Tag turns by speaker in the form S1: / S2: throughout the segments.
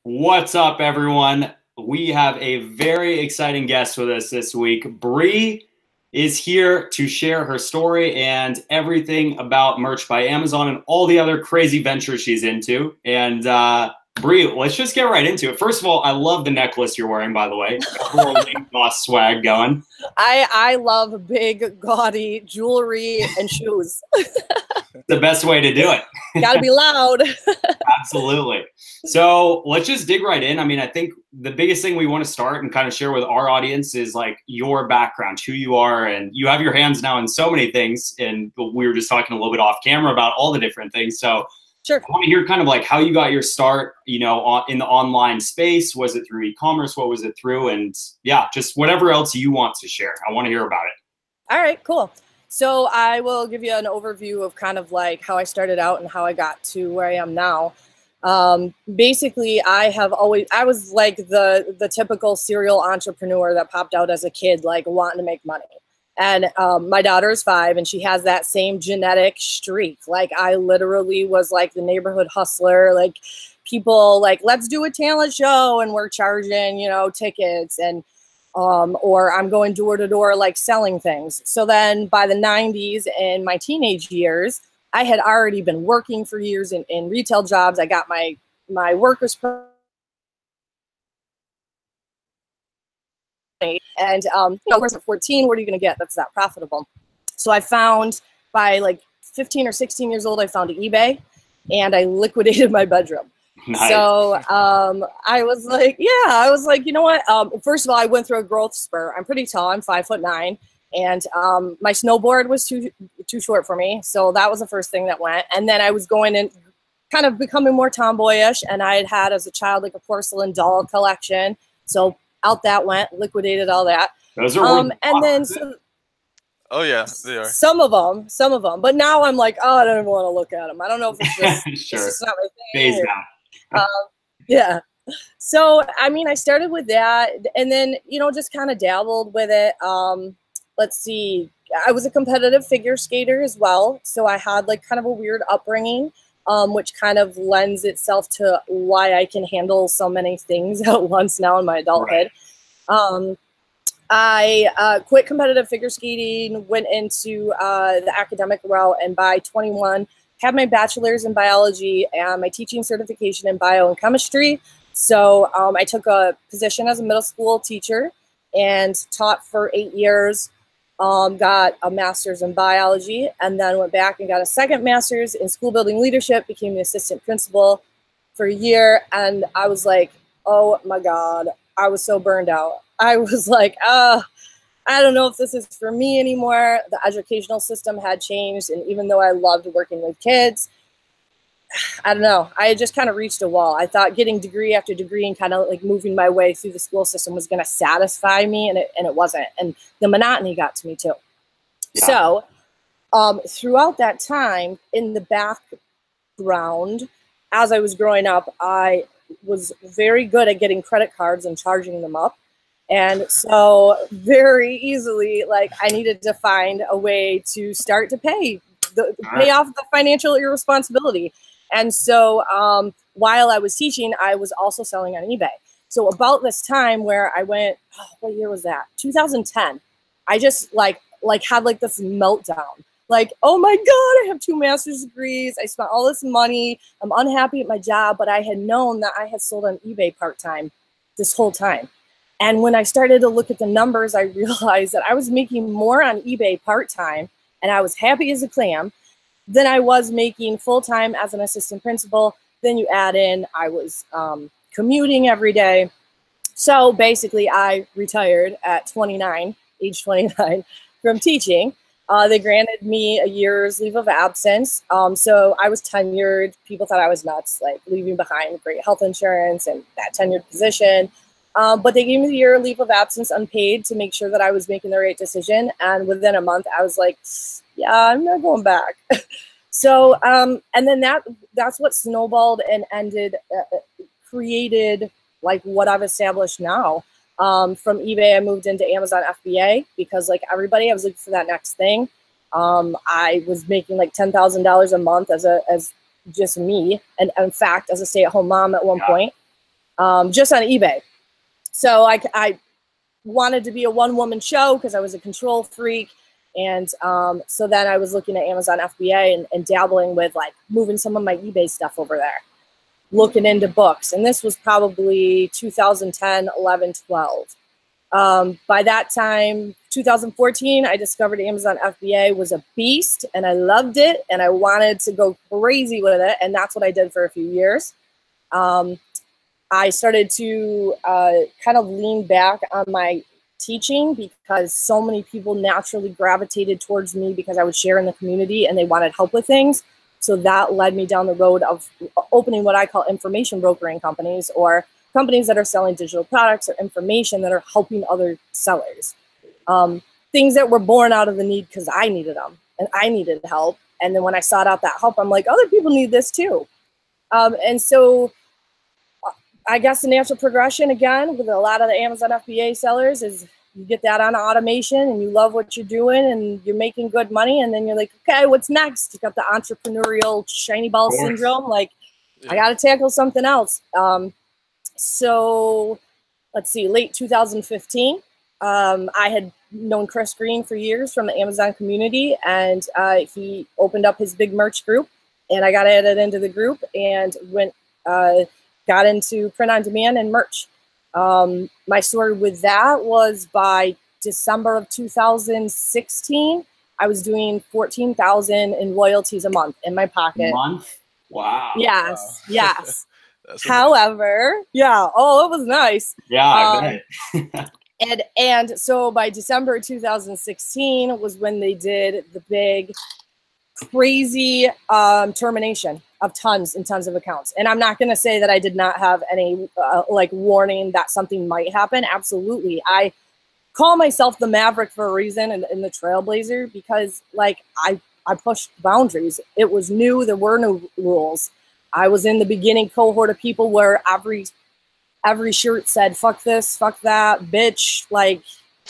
S1: What's up, everyone? We have a very exciting guest with us this week. Bree is here to share her story and everything about Merch by Amazon and all the other crazy ventures she's into. And Bree, let's just get right into it. First of all, I love the necklace you're wearing, by the way. Got a little boss swag going.
S2: I love big, gaudy jewelry and shoes.
S1: The best way to do it.
S2: Gotta be loud.
S1: Absolutely. So let's just dig right in. I mean, I think the biggest thing we want to start and kind of share with our audience is like your background, who you are, and you have your hands now in so many things. And we were just talking a little bit off camera about all the different things. So
S2: sure.
S1: I want to hear kind of like how you got your start, you know, in the online space. Was it through e-commerce? What was it through? And yeah, just whatever else you want to share. I want to hear about it.
S2: All right, cool. So I will give you an overview of kind of like how I started out and how I got to where I am now. Basically, I was like the typical serial entrepreneur that popped out as a kid, like wanting to make money. And my daughter is 5 and she has that same genetic streak. Like I literally was like the neighborhood hustler, like people like, let's do a talent show and we're charging, you know, tickets and or I'm going door to door, like selling things. So then by the 90s and my teenage years, I had already been working for years in retail jobs. I got my workers permit. And, you know, where's at 14, what are you going to get that's that profitable? So I found by like 15 or 16 years old, I found eBay and I liquidated my bedroom. Nice. So I was like, you know what? First of all, I went through a growth spur. I'm pretty tall. I'm 5'9", and my snowboard was too short for me. So that was the first thing that went. And then I was going and kind of becoming more tomboyish. And I had as a child like a porcelain doll collection. So out that went, liquidated all that.
S1: Those are
S2: and then so.
S3: Oh yeah, they are.
S2: Some of them. But now I'm like, oh, I don't even want to look at them. I don't know if it's just,
S1: sure.
S2: It's not my thing.
S1: Phase out.
S2: Yeah. So, I mean, I started with that and then, you know, just kind of dabbled with it. Let's see. I was a competitive figure skater as well. So I had like kind of a weird upbringing, which kind of lends itself to why I can handle so many things at once now in my adulthood. Right. I quit competitive figure skating, went into the academic route, and by 21, had my bachelor's in biology and my teaching certification in bio and chemistry. So I took a position as a middle school teacher and taught for 8 years, got a master's in biology, and then went back and got a second master's in school building leadership, became the assistant principal for a year. And I was like, oh my God, I was so burned out. I was like, I don't know if this is for me anymore. The educational system had changed. And even though I loved working with kids, I don't know. I had just kind of reached a wall. I thought getting degree after degree and kind of like moving my way through the school system was going to satisfy me. And it wasn't. And the monotony got to me too. Yeah. So throughout that time in the background, as I was growing up, I was very good at getting credit cards and charging them up. And so very easily, like I needed to find a way to start to pay off the financial irresponsibility. And so while I was teaching, I was also selling on eBay. So about this time where I went, what year was that? 2010. I just like had like this meltdown. Like, oh my God, I have 2 master's degrees. I spent all this money. I'm unhappy at my job, but I had known that I had sold on eBay part-time this whole time. And when I started to look at the numbers, I realized that I was making more on eBay part-time, and I was happy as a clam, than I was making full-time as an assistant principal. Then you add in, I was commuting every day. So basically, I retired at age 29, from teaching. They granted me a year's leave of absence. So I was tenured. People thought I was nuts, like leaving behind great health insurance and that tenured position. But they gave me the year leave of absence unpaid to make sure that I was making the right decision. And within a month, I was like, yeah, I'm not going back. So, and then that's what snowballed and created like what I've established now. From eBay, I moved into Amazon FBA because like everybody, I was looking for that next thing. I was making like $10,000 a month as just me. And in fact, as a stay-at-home mom at one point. just on eBay. So I wanted to be a one-woman show because I was a control freak. And so then I was looking at Amazon FBA and dabbling with like moving some of my eBay stuff over there, looking into books. And this was probably 2010, 11, 12. By that time, 2014, I discovered Amazon FBA was a beast and I loved it and I wanted to go crazy with it. And that's what I did for a few years. I started to kind of lean back on my teaching because so many people naturally gravitated towards me because I would share in the community and they wanted help with things. So that led me down the road of opening what I call information brokering companies, or companies that are selling digital products or information that are helping other sellers. Things that were born out of the need because I needed them and I needed help. And then when I sought out that help, I'm like, other people need this too. And so I guess the natural progression, again, with a lot of the Amazon FBA sellers is you get that on automation and you love what you're doing and you're making good money. And then you're like, okay, what's next? You got the entrepreneurial shiny ball syndrome. Like, yeah, I got to tackle something else. So let's see, late 2015, I had known Chris Green for years from the Amazon community, and he opened up his big merch group, and I got added into the group and got into print on demand and merch. My story with that was by December of 2016, I was doing $14,000 in royalties a month in my pocket.
S1: A month? Wow.
S2: Yes,
S3: Wow.
S2: yes.
S3: However,
S2: yeah, oh, it was nice.
S1: Yeah, I bet.
S2: and so by December 2016 was when they did the big, crazy termination of tons and tons of accounts. And I'm not going to say that I did not have any like warning that something might happen. Absolutely. I call myself the Maverick for a reason and the Trailblazer because like I pushed boundaries. It was new. There were no rules. I was in the beginning cohort of people where every shirt said, fuck this, fuck that, bitch, like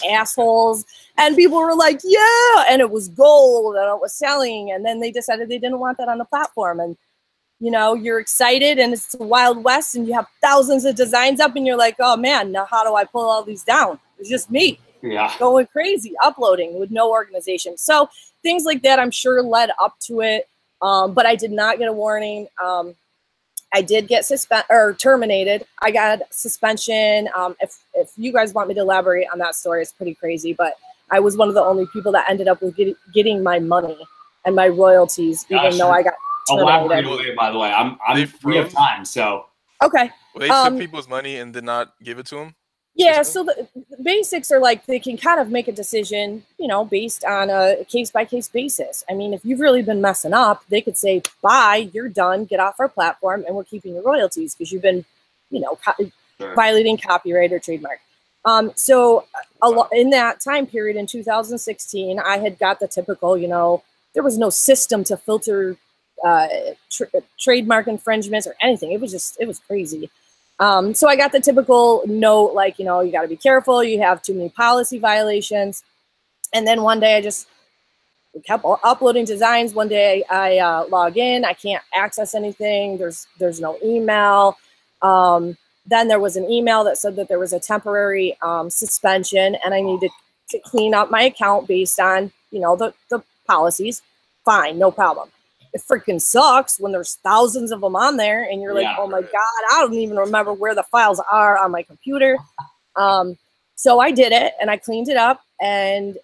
S2: assholes. And people were like, yeah, and it was gold and it was selling. And then they decided they didn't want that on the platform. And, you know, you're excited and it's the Wild West and you have thousands of designs up and you're like, oh man, now how do I pull all these down? It's just me going crazy, uploading with no organization. So things like that, I'm sure led up to it. But I did not get a warning. I did get terminated. I got suspension. If you guys want me to elaborate on that story, it's pretty crazy. But I was one of the only people that ended up with getting my money and my royalties, even though I got terminated.
S1: Elaborate, by the way, we have time, so.
S2: Okay.
S3: Well, they took people's money and did not give it to them?
S2: Yeah, so the basics are like they can kind of make a decision, you know, based on a case-by-case basis. I mean, if you've really been messing up, they could say, bye, you're done, get off our platform, and we're keeping your royalties because you've been, you know, violating copyright or trademark. So in that time period in 2016, I had got the typical, you know, there was no system to filter trademark infringements or anything. It was crazy. So I got the typical note, like, you know, you got to be careful. You have too many policy violations. And then one day I just kept uploading designs. One day I log in, I can't access anything. There's no email. Then there was an email that said that there was a temporary suspension and I needed to clean up my account based on, you know, the policies. Fine, no problem. It freaking sucks when there's thousands of them on there and you're like, oh my God, I don't even remember where the files are on my computer. So I did it and I cleaned it up and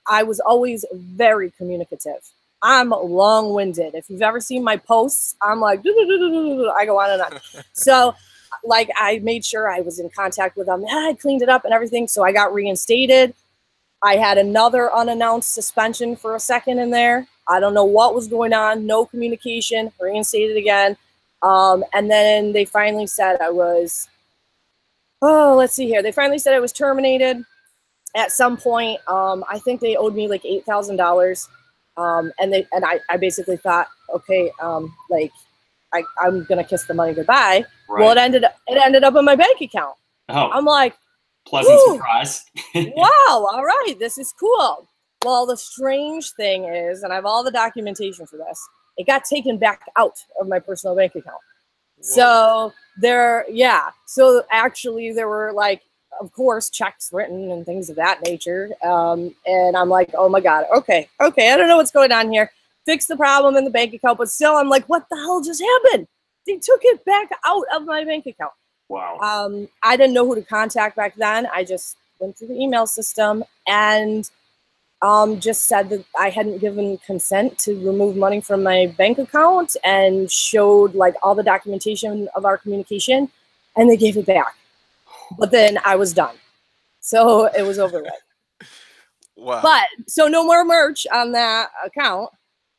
S2: I was always very communicative. I'm long-winded. If you've ever seen my posts, I'm like, I go on and on. So like I made sure I was in contact with them. I cleaned it up and everything. So I got reinstated. I had another unannounced suspension for a second in there. I don't know what was going on, no communication, reinstated again. And then they finally said I was, let's see here. They finally said I was terminated at some point. I think they owed me like $8,000. And I basically thought, okay, like I'm going to kiss the money goodbye. Right. Well, it ended up in my bank account.
S1: Oh,
S2: I'm like,
S1: pleasant surprise.
S2: Wow. All right. This is cool. Well, the strange thing is, and I have all the documentation for this, it got taken back out of my personal bank account. So yeah. So actually there were like, of course, checks written and things of that nature. And I'm like, oh my God, okay. I don't know what's going on here. Fix the problem in the bank account, but still I'm like, what the hell just happened? They took it back out of my bank account.
S1: Wow.
S2: I didn't know who to contact back then. I just went through the email system and just said that I hadn't given consent to remove money from my bank account and showed like all the documentation of our communication, and they gave it back. But then I was done. So it was over with.
S3: Wow.
S2: But so no more merch on that account.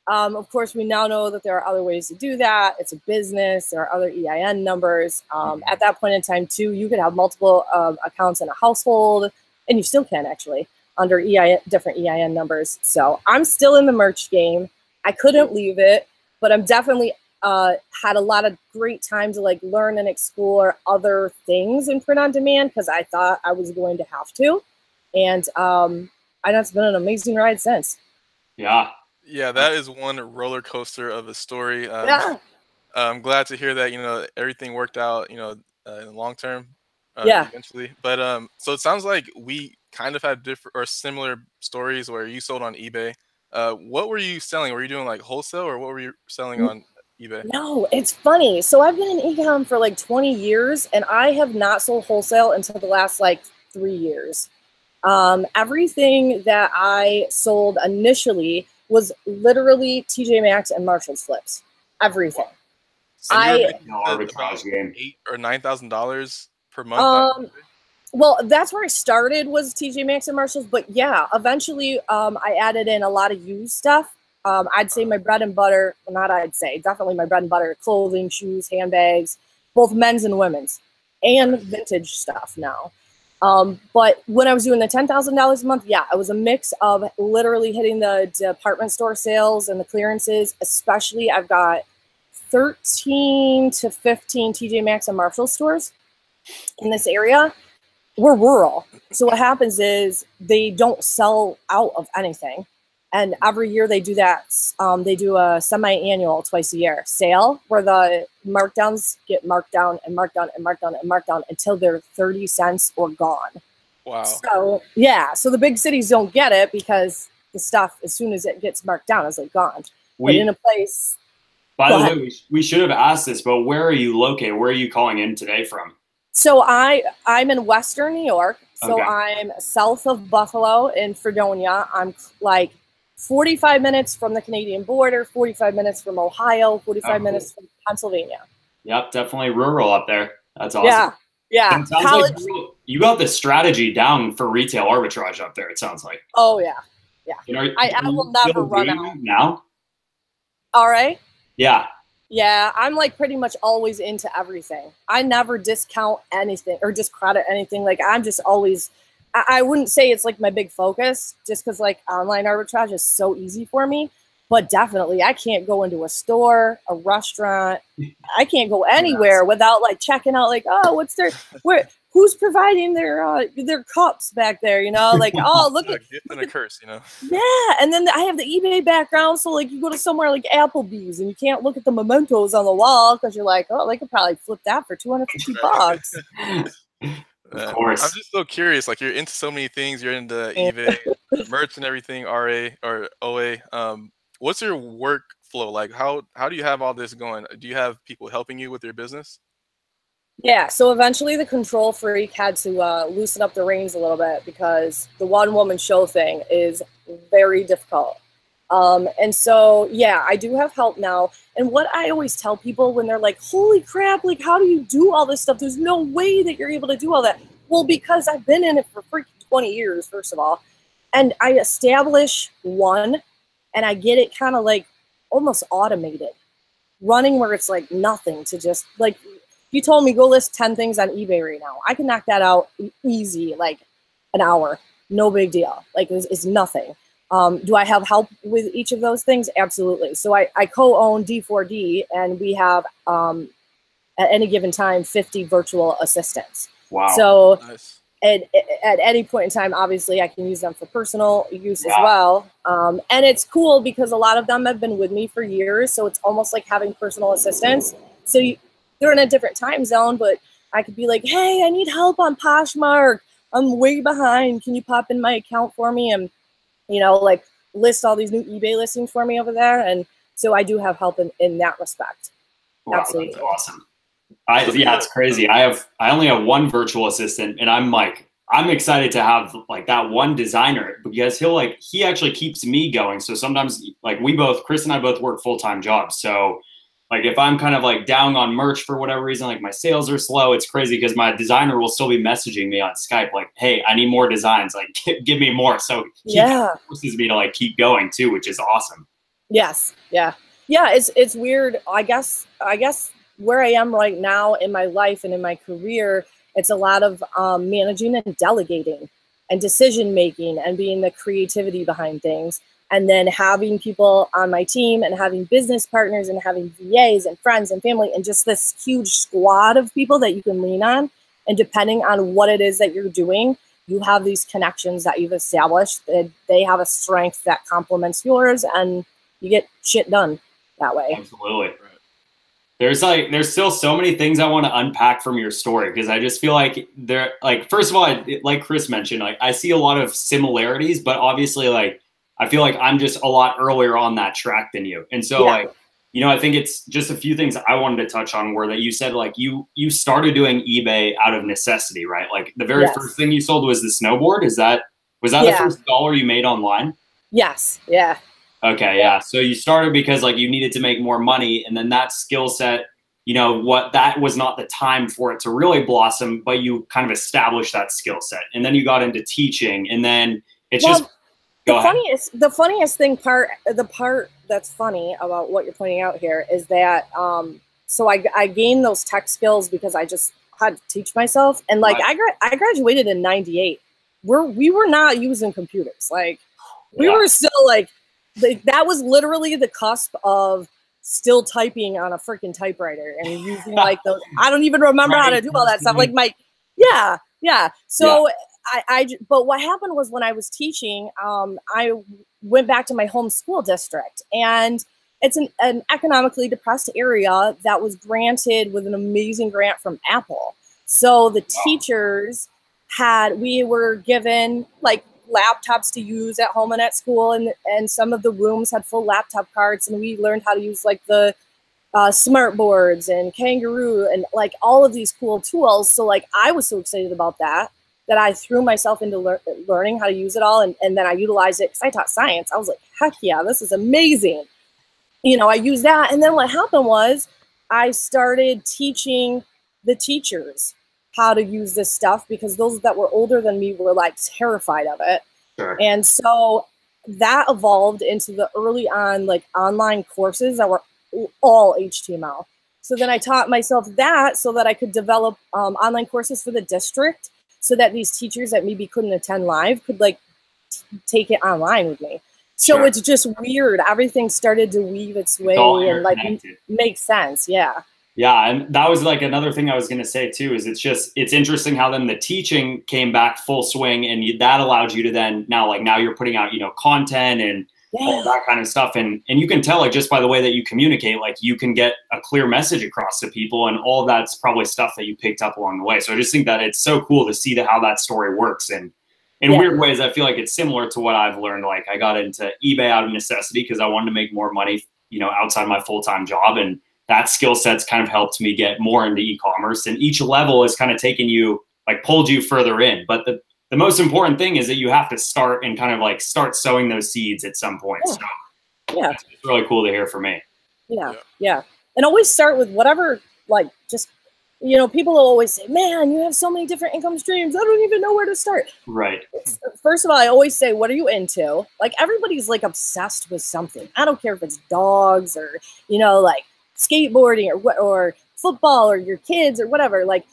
S2: Of course, we now know that there are other ways to do that. It's a business. There are other EIN numbers. At that point in time, too, you could have multiple accounts in a household, and you still can actually under different EIN numbers. So I'm still in the merch game. I couldn't leave it, but I'm definitely had a lot of great time to like learn and explore other things in print on demand because I thought I was going to have to. And I know it's been an amazing ride since.
S1: Yeah.
S3: Yeah, that is one roller coaster of a story.
S2: Yeah.
S3: I'm glad to hear that, you know, everything worked out, you know, in the long term,
S2: Yeah.
S3: eventually. But so it sounds like we kind of had different or similar stories where you sold on eBay. What were you selling? Were you doing like wholesale or what were you selling on eBay?
S2: No, it's funny. So I've been in e-com for like 20 years and I have not sold wholesale until the last like 3 years. Everything that I sold initially was literally TJ Maxx and Marshall's flips. Everything.
S3: And
S1: arbitrage game.
S3: $8,000 or $9,000 per month.
S2: Well, that's where I started was TJ Maxx and Marshalls, but yeah, eventually I added in a lot of used stuff. I'd say my bread and butter, well, not I'd say, definitely my bread and butter, clothing, shoes, handbags, both men's and women's, and vintage stuff now. But when I was doing the $10,000 a month, yeah, it was a mix of literally hitting the department store sales and the clearances. Especially, I've got 13 to 15 TJ Maxx and Marshall stores in this area. We're rural. So what happens is they don't sell out of anything. And every year they do that. They do a semi-annual twice a year sale where the markdowns get marked down and marked down and marked down and marked down until they're 30 cents or gone.
S3: Wow.
S2: So yeah, so the big cities don't get it because the stuff, as soon as it gets marked down, is like gone. But in a place.
S1: By the way, we should have asked this, but where are you located? Where are you calling in today from?
S2: So I'm in Western New York. So
S1: Okay.
S2: I'm south of Buffalo in Fredonia. I'm like 45 minutes from the Canadian border, 45 minutes from Ohio, 45 minutes from Pennsylvania.
S1: Yep, definitely rural up there. That's awesome.
S2: Yeah, yeah.
S1: It sounds like you got the strategy down for retail arbitrage up there, it sounds like.
S2: Oh, yeah. Yeah.
S1: You know,
S2: I will never run out.
S1: Now?
S2: All right.
S1: Yeah.
S2: Yeah, I'm like pretty much always into everything. I never discount anything or discredit anything. Like I'm just always, I wouldn't say it's like my big focus just because like online arbitrage is so easy for me. But definitely I can't go into a store, a restaurant. I can't go anywhere without like checking out like, oh, what's their, who's providing their cups back there, you know, like, oh, look at
S3: gift and a curse, you know.
S2: Yeah, and then I have the eBay background, so like you go to somewhere like Applebee's and you can't look at the mementos on the wall because you're like, oh, they could probably flip that for $250.
S1: Of course.
S3: I'm just so curious. Like you're into so many things. You're into eBay, merch, and everything. RA or OA. What's your workflow like? How do you have all this going? Do you have people helping you with your business?
S2: Yeah, so eventually the control freak had to loosen up the reins a little bit because the one-woman show thing is very difficult. And so, yeah, I do have help now. And what I always tell people when they're like, holy crap, like, how do you do all this stuff? There's no way that you're able to do all that. Well, because I've been in it for freaking 20 years, first of all. And I establish one, and I get it kind of like almost automated, running where it's like nothing to just like, you told me go list 10 things on eBay right now. I can knock that out easy, like an hour. No big deal. Like it's nothing. Do I have help with each of those things? Absolutely. So I co-own D4D, and we have at any given time 50 virtual assistants.
S1: Wow.
S2: So
S3: Nice.
S2: At any point in time, obviously, I can use them for personal use as well. And it's cool because a lot of them have been with me for years. So it's almost like having personal assistants. So they're in a different time zone, but I could be like, hey, I need help on Poshmark. I'm way behind. Can you pop in my account for me? And, you know, like list all these new eBay listings for me over there. And so I do have help in that respect.
S1: Wow,
S2: absolutely.
S1: That's awesome. Yeah, it's crazy. I only have one virtual assistant, and I'm excited to have like that one designer, because he actually keeps me going. So sometimes like Chris and I both work full-time jobs. So like if I'm kind of like down on merch for whatever reason, like my sales are slow, it's crazy because my designer will still be messaging me on Skype like, hey, I need more designs, like give me more. So he forces me to like keep going too, which is awesome.
S2: Yes. Yeah. Yeah. It's weird. I guess where I am right now in my life and in my career, it's a lot of managing and delegating and decision making and being the creativity behind things. And then having people on my team and having business partners and having VAs and friends and family and just this huge squad of people that you can lean on. And depending on what it is that you're doing, you have these connections that you've established. They have a strength that complements yours, and you get shit done that way.
S1: Absolutely. There's still so many things I want to unpack from your story, because I just feel like first of all, like Chris mentioned, like I see a lot of similarities, but obviously like I feel like I'm just a lot earlier on that track than you. And so like, you know, I think it's just a few things I wanted to touch on were that you said like you started doing eBay out of necessity, right? Like the very first thing you sold was the snowboard. Was that the first dollar you made online?
S2: Yes. Yeah.
S1: Okay. Yeah. So you started because like you needed to make more money, and then that skill set, you know, that was not the time for it to really blossom, but you kind of established that skill set, and then you got into teaching, and then it's
S2: the funniest thing the part that's funny about what you're pointing out here is that so I gained those tech skills because I just had to teach myself, and like I graduated in '98. We were not using computers, like we were still like that was literally the cusp of still typing on a freaking typerighter and using like those. I don't even remember how to do all that stuff. Like So but what happened was when I was teaching, I went back to my home school district, and it's an economically depressed area that was granted with an amazing grant from Apple. So the teachers we were given like laptops to use at home and at school, and some of the rooms had full laptop carts, and we learned how to use like the smart boards and Kangaroo and like all of these cool tools. So like I was so excited about that I threw myself into learning how to use it all, and then I utilized it because I taught science. I was like, heck yeah, this is amazing. You know, I used that, and then what happened was I started teaching the teachers how to use this stuff, because those that were older than me were like terrified of it.
S1: Sure.
S2: And so that evolved into the early on like online courses that were all HTML. So then I taught myself that so that I could develop online courses for the district, so that these teachers that maybe couldn't attend live could like take it online with me. So it's just weird. Everything started to weave its way and like make sense. Yeah.
S1: Yeah, and that was like another thing I was going to say too, is it's interesting how then the teaching came back full swing, and that allowed you to then now you're putting out, you know, content and all that kind of stuff. And you can tell like just by the way that you communicate, like you can get a clear message across to people, and all that's probably stuff that you picked up along the way. So I just think that it's so cool to see how that story works. And in weird ways, I feel like it's similar to what I've learned. Like I got into eBay out of necessity because I wanted to make more money, you know, outside my full-time job. And that skill set's kind of helped me get more into e-commerce, and each level has kind of taken you, like pulled you further in. But the most important thing is that you have to start and kind of like start sowing those seeds at some point. So it's really cool to hear from me.
S2: Yeah. And always start with whatever, like just, you know, people will always say, man, you have so many different income streams. I don't even know where to start.
S1: Right.
S2: First of all, I always say, what are you into? Like everybody's like obsessed with something. I don't care if it's dogs or, you know, like skateboarding or football or your kids or whatever. Like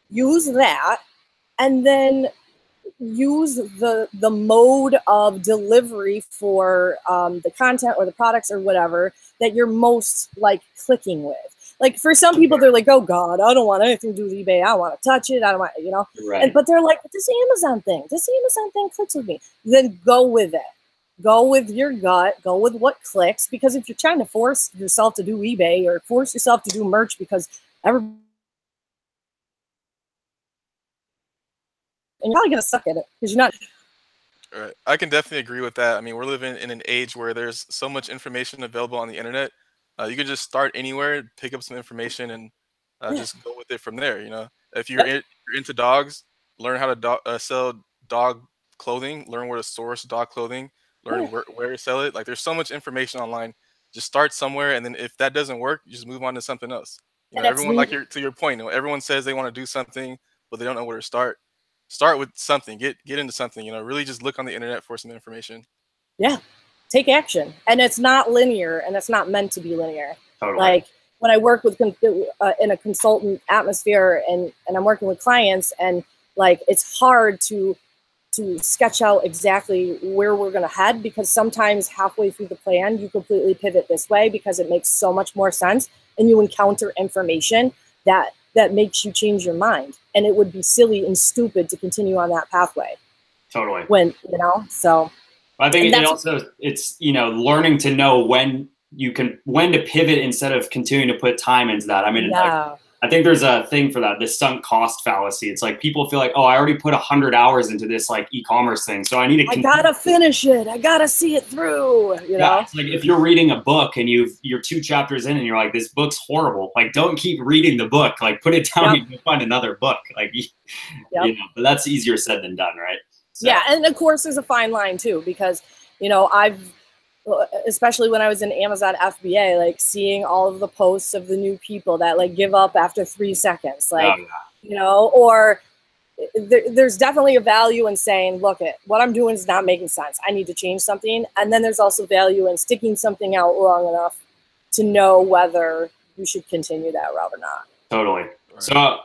S2: use that, and then use the mode of delivery for the content or the products or whatever that you're most like clicking with. Like for some people, they're like, oh God, I don't want anything to do with eBay. I don't want to touch it. I don't want, you know, but they're like, this Amazon thing clicks with me. Then go with it. go with your gut, go with what clicks, because if you're trying to force yourself to do eBay or force yourself to do merch because everybody, and you're probably gonna suck at it because you're not.
S3: Right. I can definitely agree with that. I mean, we're living in an age where there's so much information available on the internet. You can just start anywhere, pick up some information, and just go with it from there. You know, if you're into dogs, learn how to sell dog clothing, learn where to source dog clothing, learn where to sell it. Like, there's so much information online. Just start somewhere, and then if that doesn't work, you just move on to something else. You know, everyone, like to your point, you know, everyone says they want to do something, but they don't know where to start. Start with something. Get into something. You know, really just look on the internet for some information.
S2: Yeah, take action, and it's not linear, and it's not meant to be linear.
S1: Totally.
S2: Like when I work with in a consultant atmosphere, and I'm working with clients, and like it's hard to sketch out exactly where we're going to head, because sometimes halfway through the plan you completely pivot this way because it makes so much more sense, and you encounter information that makes you change your mind, and it would be silly and stupid to continue on that pathway.
S1: Totally.
S2: When, you know, so
S1: I think it's, you know, learning to know when to pivot instead of continuing to put time into that. I mean, like, I think there's a thing for that, the sunk cost fallacy. It's like people feel like, oh, I already put 100 hours into this like e-commerce thing, so I need to. I
S2: gotta finish it. I gotta see it through. You know,
S1: it's like if you're reading a book and you're 2 chapters in and you're like, this book's horrible. Like, don't keep reading the book. Like, put it down and find another book. Like, you know, but that's easier said than done, right? So.
S2: Yeah, and of course there's a fine line too, because you know especially when I was in Amazon FBA, like seeing all of the posts of the new people that like give up after 3 seconds, like, you know, or there's definitely a value in saying, look, what I'm doing is not making sense. I need to change something. And then there's also value in sticking something out long enough to know whether you should continue that route or not.
S1: Totally. So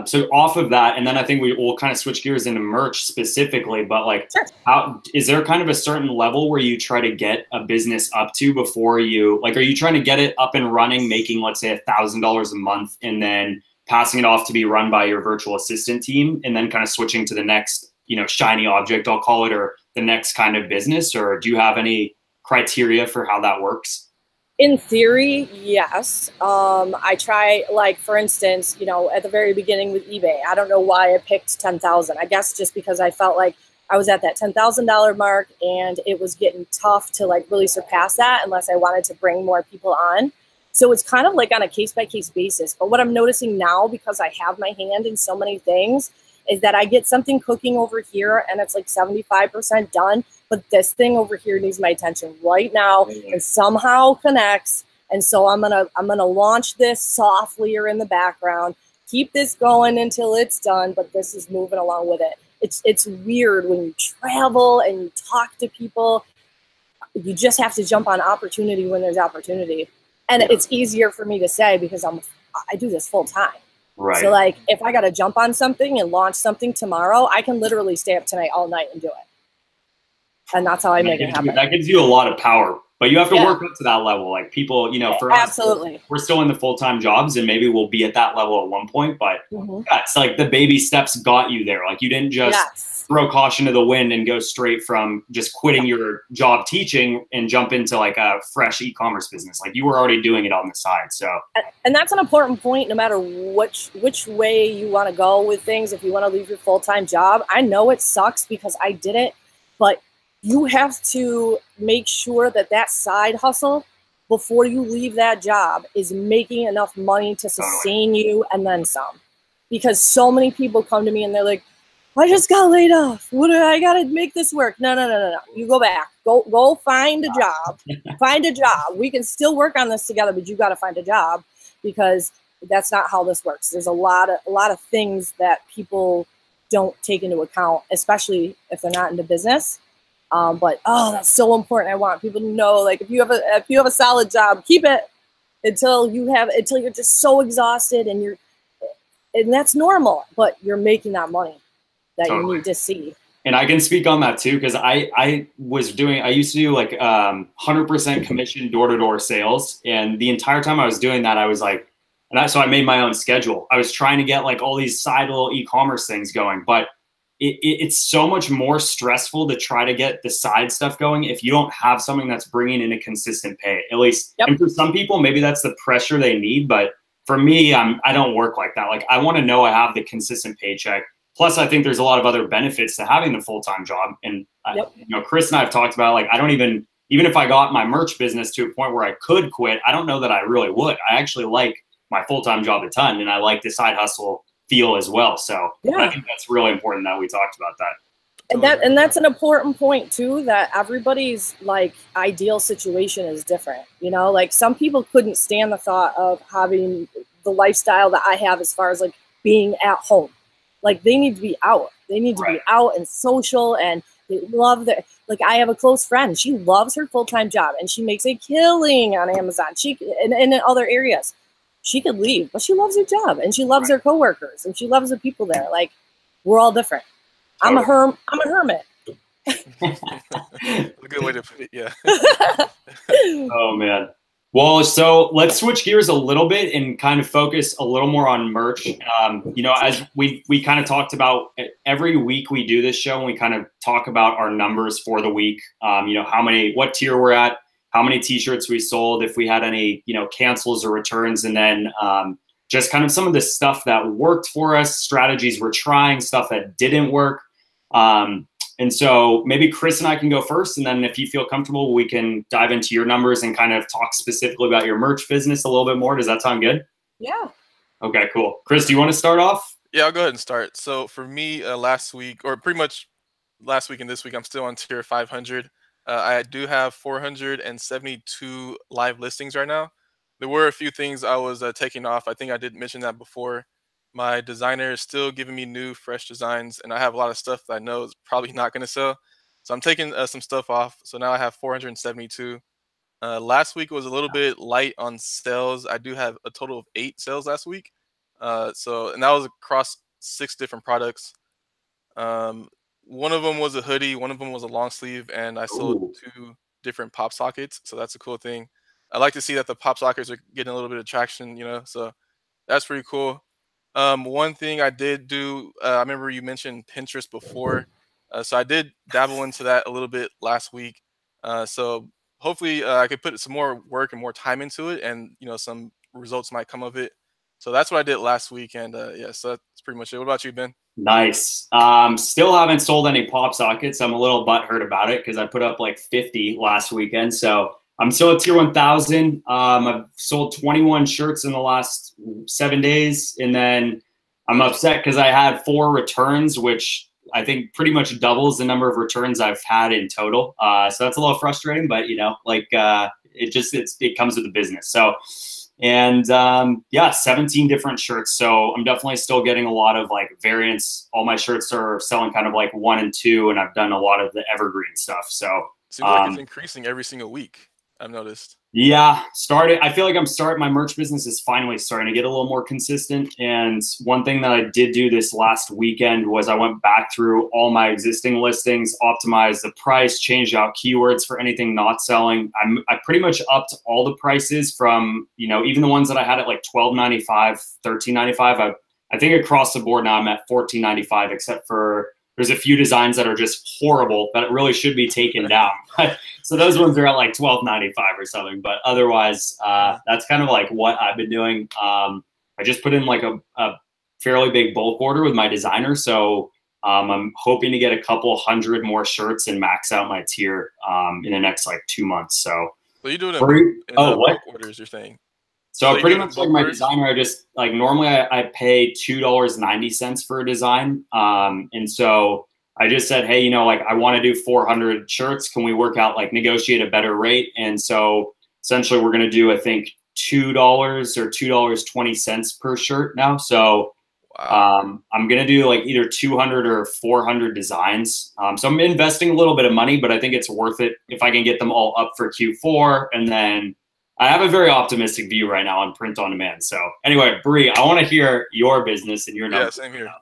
S1: so off of that, and then I think we will kind of switch gears into merch specifically, but like, how is there kind of a certain level where you try to get a business up to before you, like, are you trying to get it up and running, making, let's say, $1,000 a month, and then passing it off to be run by your virtual assistant team, and then kind of switching to the next, you know, shiny object, I'll call it, or the next kind of business? Or do you have any criteria for how that works?
S2: In theory, yes. I try, like, for instance, you know, at the very beginning with eBay, I don't know why I picked 10,000. I guess just because I felt like I was at that $10,000 mark and it was getting tough to like really surpass that unless I wanted to bring more people on. So it's kind of like on a case-by-case basis. But what I'm noticing now, because I have my hand in so many things, is that I get something cooking over here and it's like 75% done, but this thing over here needs my attention right now and somehow connects. And so I'm gonna launch this softly or in the background, keep this going until it's done, but this is moving along with it. It's weird when you travel and you talk to people. You just have to jump on opportunity when there's opportunity. And it's easier for me to say because I do this full time.
S1: Right.
S2: So like if I got to jump on something and launch something tomorrow, I can literally stay up tonight all night and do it. And that's how I make it happen.
S1: That gives you a lot of power, but you have to work up to that level. Like people, you know, for us, we're still in the full-time jobs and maybe we'll be at that level at one point, but it's like the baby steps got you there. Like you didn't just throw caution to the wind and go straight from just quitting your job teaching and jump into like a fresh e-commerce business. Like you were already doing it on the side. So,
S2: and that's an important point, no matter which way you want to go with things. If you want to leave your full-time job, I know it sucks because I did it, but you have to make sure that that side hustle before you leave that job is making enough money to sustain you and then some. Because so many people come to me and they're like, I just got laid off. I got to make this work. No. You go back. Go find a job. Find a job. We can still work on this together, but you got to find a job because that's not how this works. There's a lot of things that people don't take into account, especially if they're not into business. But that's so important. I want people to know, like, if you have a solid job, keep it until you're just so exhausted and that's normal, but you're making that money that you need to see. And
S1: I can speak on that too, because I used to do like 100% commission door-to-door sales. And the entire time I was doing that, I was like, so I made my own schedule. I was trying to get like all these side little e-commerce things going, but it's so much more stressful to try to get the side stuff going if you don't have something that's bringing in a consistent pay, at least. Yep. And for some people, maybe that's the pressure they need. But for me, I don't work like that. Like, I want to know I have the consistent paycheck. Plus, I think there's a lot of other benefits to having the full-time job. And,
S2: yep.
S1: You know, Chris and I have talked about, like, I don't even if I got my merch business to a point where I could quit, I don't know that I really would. I actually like my full-time job a ton, and I like the side hustle feel as well. So yeah. I think that's really important that we talked about that.
S2: And that's an important point too, that everybody's like ideal situation is different. You know, like some people couldn't stand the thought of having the lifestyle that I have as far as like being at home. Like they need to be out. They need to be out and social, and they love their, like I have a close friend. She loves her full-time job and she makes a killing on Amazon. And in other areas. She could leave, but she loves her job and she loves her coworkers and she loves the people there. Like, we're all different. I'm a hermit.
S3: A good way to put it, yeah.
S1: Oh man. Well, so let's switch gears a little bit and kind of focus a little more on merch. You know, as we kind of talked about, every week we do this show and we kind of talk about our numbers for the week. You know, what tier we're at, how many t-shirts we sold, if we had any, you know, cancels or returns, and then just kind of some of the stuff that worked for us, strategies we're trying, stuff that didn't work. And so maybe Chris and I can go first, and then if you feel comfortable, we can dive into your numbers and kind of talk specifically about your merch business a little bit more. Does that sound good?
S2: Yeah.
S1: Okay, cool. Chris, do you want to start off?
S3: Yeah, I'll go ahead and start. So for me, last week, or pretty much last week and this week, I'm still on tier 500. I do have 472 live listings right now. There were a few things I was taking off. I think I did mention that before. My designer is still giving me new, fresh designs, and I have a lot of stuff that I know is probably not going to sell. So I'm taking some stuff off. So now I have 472. Last week was a little bit light on sales. I do have a total of 8 sales last week. And that was across 6 different products. One of them was a hoodie, one of them was a long sleeve, and I sold 2 different pop sockets. So that's a cool thing. I like to see that the pop sockets are getting a little bit of traction, you know, so that's pretty cool. One thing I did do, I remember you mentioned Pinterest before. So I did dabble into that a little bit last week. So hopefully I could put some more work and more time into it, and, you know, some results might come of it. So that's what I did last week. And yeah, so that's pretty much it. What about you, Ben?
S1: Nice. Still haven't sold any pop sockets. I'm a little butthurt about it because I put up like 50 last weekend. So I'm still at tier 1000. I've sold 21 shirts in the last 7 days. And then I'm upset because I had 4 returns, which I think pretty much doubles the number of returns I've had in total. So that's a little frustrating, but, you know, like it comes with the business. So, and yeah, 17 different shirts. So I'm definitely still getting a lot of like variants. All my shirts are selling kind of like 1 and 2, and I've done a lot of the evergreen stuff. So
S3: seems like it's increasing every single week, I've noticed.
S1: Yeah, I feel like my merch business is finally starting to get a little more consistent. And one thing that I did do this last weekend was I went back through all my existing listings, optimized the price, changed out keywords for anything not selling. I pretty much upped all the prices from, you know, even the ones that I had at like $12.95, $13.95. I think across the board now I'm at $14.95, except for there's a few designs that are just horrible that really should be taken down. So those ones are at like $12.95 or something. But otherwise, that's kind of like what I've been doing. I just put in like a fairly big bulk order with my designer. So I'm hoping to get a couple hundred more shirts and max out my tier in the next like 2 months. So
S3: you're doing it in bulk orders, you're saying?
S1: So pretty much like my designer, I just like normally I pay $2.90 for a design. And so I just said, hey, you know, like I want to do 400 shirts. Can we work out, like negotiate a better rate? And so essentially we're going to do, I think, $2 or $2.20 per shirt now. So I'm going to do like either 200 or 400 designs. So I'm investing a little bit of money, but I think it's worth it if I can get them all up for Q4. And then I have a very optimistic view right now on print on demand. So anyway, Bree, I want to hear your business and your numbers.
S3: Yeah, same here.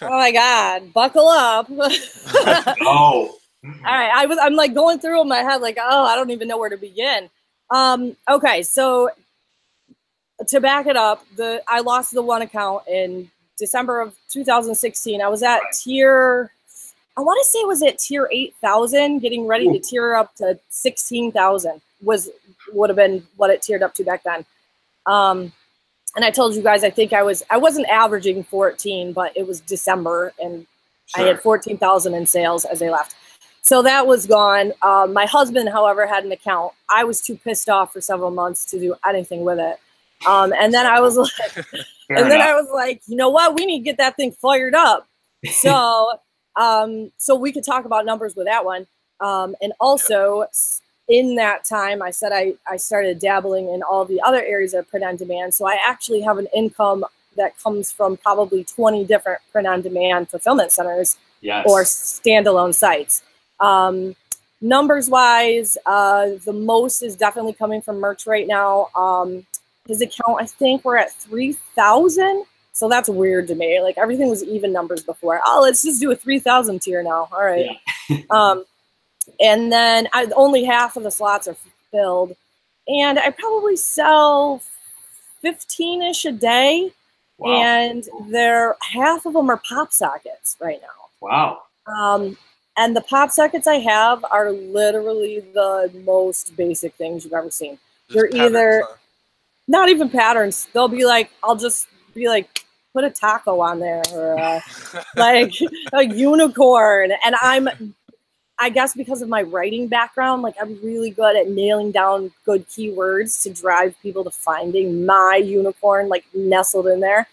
S2: Oh my God, buckle up.
S1: Oh.
S2: All right, I'm like going through in my head like, oh, I don't even know where to begin. Okay, so to back it up, I lost the one account in December of 2016. I was at tier I want to say it was at tier 8,000, getting ready to tier up to 16,000 would have been what it tiered up to back then. And I told you guys, I think I wasn't averaging 14, but it was December, and I had 14,000 in sales as they left. So that was gone. My husband, however, had an account. I was too pissed off for several months to do anything with it. And then I was like, you know what? We need to get that thing fired up. So, so we could talk about numbers with that one. And also in that time, I said I started dabbling in all the other areas of print on demand. So I actually have an income that comes from probably 20 different print on demand fulfillment centers or standalone sites. Numbers wise, the most is definitely coming from merch right now. His account, I think we're at 3,000. So that's weird to me. Like everything was even numbers before. Oh, let's just do a 3,000 tier now. All right. Yeah. And then only half of the slots are filled, and I probably sell 15-ish a day. Wow. And half of them are pop sockets right now.
S1: Wow.
S2: And the pop sockets I have are literally the most basic things you've ever seen. They're either not even patterns. They'll be like, I'll just be like, put a taco on there, or like a unicorn. And I guess because of my writing background, like I'm really good at nailing down good keywords to drive people to finding my unicorn, like nestled in there.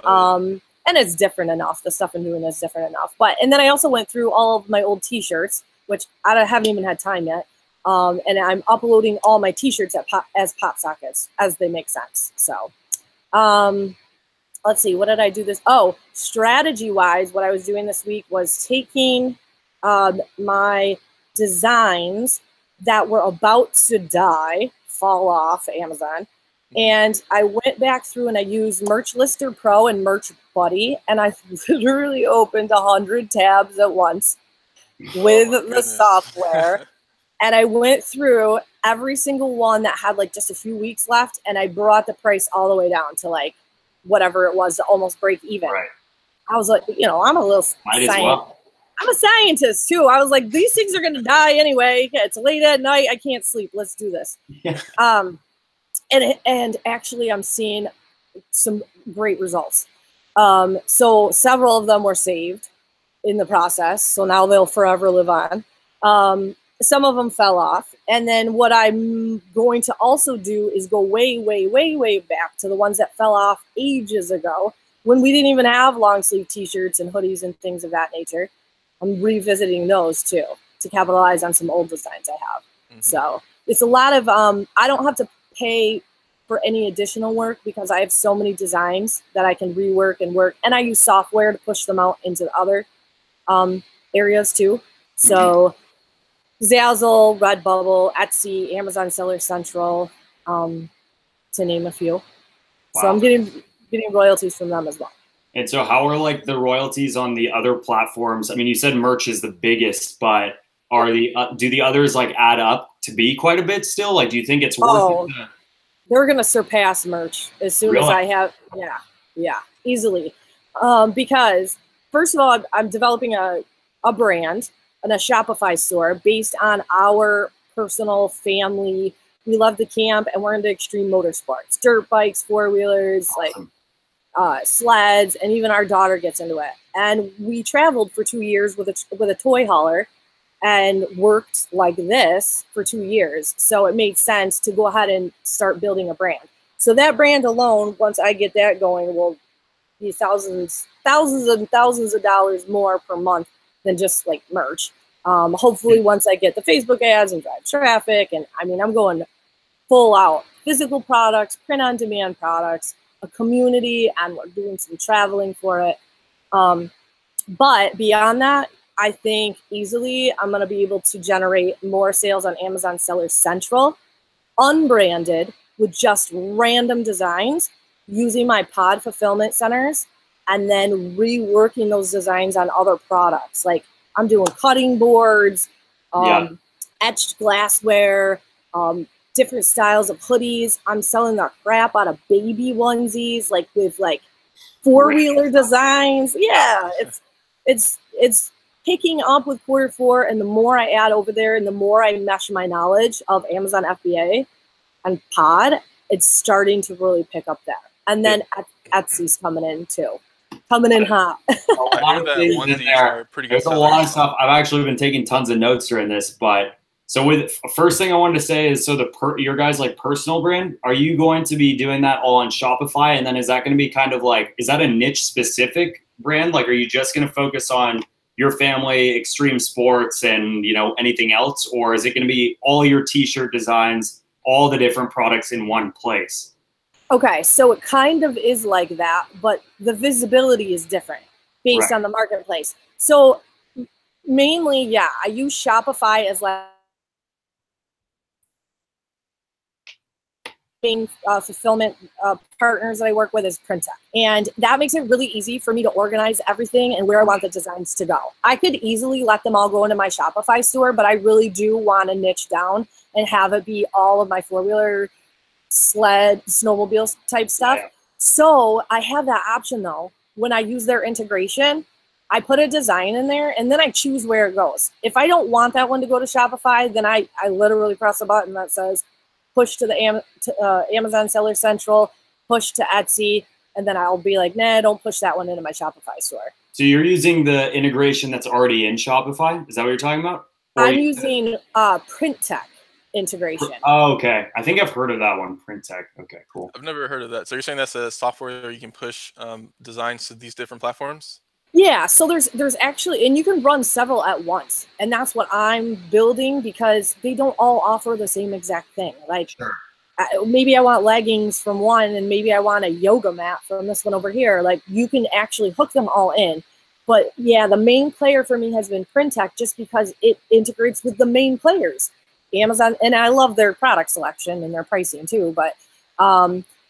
S2: And it's different enough. The stuff I'm doing is different enough. And then I also went through all of my old t-shirts, which I haven't even had time yet. And I'm uploading all my t-shirts as pop sockets as they make sense. So, let's see, what did I do this? Oh, strategy wise, what I was doing this week was taking my designs that were about to fall off Amazon. And I went back through and I used Merch Lister Pro and Merch Buddy. And I literally opened 100 tabs at once with the software. And I went through every single one that had like just a few weeks left. And I brought the price all the way down to like whatever it was to almost break even. Right. I was like, you know, I'm a little I'm a scientist too. I was like, these things are going to die anyway. It's late at night. I can't sleep. Let's do this. Yeah. And actually I'm seeing some great results. So several of them were saved in the process. So now they'll forever live on. Some of them fell off. And then what I'm going to also do is go way, way, way, way back to the ones that fell off ages ago when we didn't even have long sleeve t-shirts and hoodies and things of that nature. I'm revisiting those too to capitalize on some old designs I have. Mm-hmm. So it's a lot of, I don't have to pay for any additional work because I have so many designs that I can rework and work. And I use software to push them out into other areas too. So Zazzle, Redbubble, Etsy, Amazon Seller Central, to name a few. Wow. So I'm getting royalties from them as well.
S1: And so how are like the royalties on the other platforms? I mean, you said merch is the biggest, but are do the others like add up to be quite a bit still? Like, do you think it's worth it?
S2: They're going to surpass merch as soon as I have. Yeah, easily. Because first of all, I'm developing a brand and a Shopify store based on our personal family. We love to camp and we're into extreme motorsports, dirt bikes, four-wheelers, awesome. Like sleds, and even our daughter gets into it. And we traveled for 2 years with a toy hauler and worked like this for 2 years. So it made sense to go ahead and start building a brand. So that brand alone, once I get that going, will be thousands and thousands of dollars more per month than just like merch. Hopefully once I get the Facebook ads and drive traffic, and I mean, I'm going full out physical products, print on demand products, a community, and we're doing some traveling for it. But beyond that, I think easily I'm going to be able to generate more sales on Amazon Seller Central, unbranded, with just random designs, using my pod fulfillment centers, and then reworking those designs on other products. Like I'm doing cutting boards, etched glassware, different styles of hoodies. I'm selling the crap out of baby onesies, like with like four-wheeler designs. Yeah, it's picking up with Q4, and the more I add over there and the more I mesh my knowledge of Amazon FBA and Pod, it's starting to really pick up there. And then Etsy's coming in too. Coming in hot.
S3: I heard that onesies are pretty good.
S1: There's a lot of stuff. I've actually been taking tons of notes during this, but so with first thing I wanted to say is, so your guys like personal brand, are you going to be doing that all on Shopify? And then is that going to be kind of like, is that a niche specific brand? Like, are you just going to focus on your family, extreme sports, and anything else? Or is it going to be all your t-shirt designs, all the different products in one place?
S2: Okay, so it kind of is like that, but the visibility is different based on the marketplace. So mainly, yeah, I use Shopify as like fulfillment partners that I work with is Printech. And that makes it really easy for me to organize everything and where I want the designs to go. I could easily let them all go into my Shopify store, but I really do want to niche down and have it be all of my four-wheeler, sled, snowmobile type stuff. Yeah. So I have that option though. When I use their integration, I put a design in there and then I choose where it goes. If I don't want that one to go to Shopify, then I literally press a button that says push to the Amazon Seller Central, push to Etsy, and then I'll be like, nah, don't push that one into my Shopify store.
S1: So you're using the integration that's already in Shopify? Is that what you're talking about?
S2: I'm using Printech integration.
S1: Oh, okay. I think I've heard of that one, Printech. Okay, cool.
S3: I've never heard of that. So you're saying that's a software where you can push designs to these different platforms?
S2: Yeah, so there's actually, and you can run several at once, and that's what I'm building because they don't all offer the same exact thing. Like, sure. Maybe I want leggings from one, and maybe I want a yoga mat from this one over here. Like, you can actually hook them all in. But yeah, the main player for me has been Printech just because it integrates with the main players. Amazon, and I love their product selection and their pricing too. But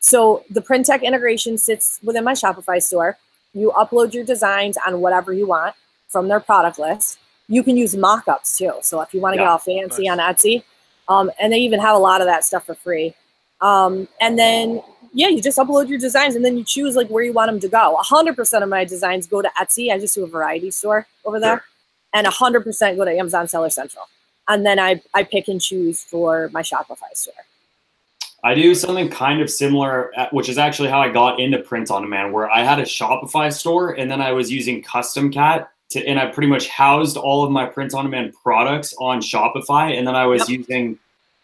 S2: so the Printech integration sits within my Shopify store. You upload your designs on whatever you want from their product list. You can use mock-ups too. So if you want to get all fancy on Etsy, and they even have a lot of that stuff for free. And then, yeah, you just upload your designs and then you choose like where you want them to go. 100% of my designs go to Etsy. I just do a variety store over there. Sure. And 100% go to Amazon Seller Central. And then I pick and choose for my Shopify store.
S1: I do something kind of similar, which is actually how I got into print on demand, where I had a Shopify store and then I was using Custom Cat and I pretty much housed all of my print on demand products on Shopify. And then I was using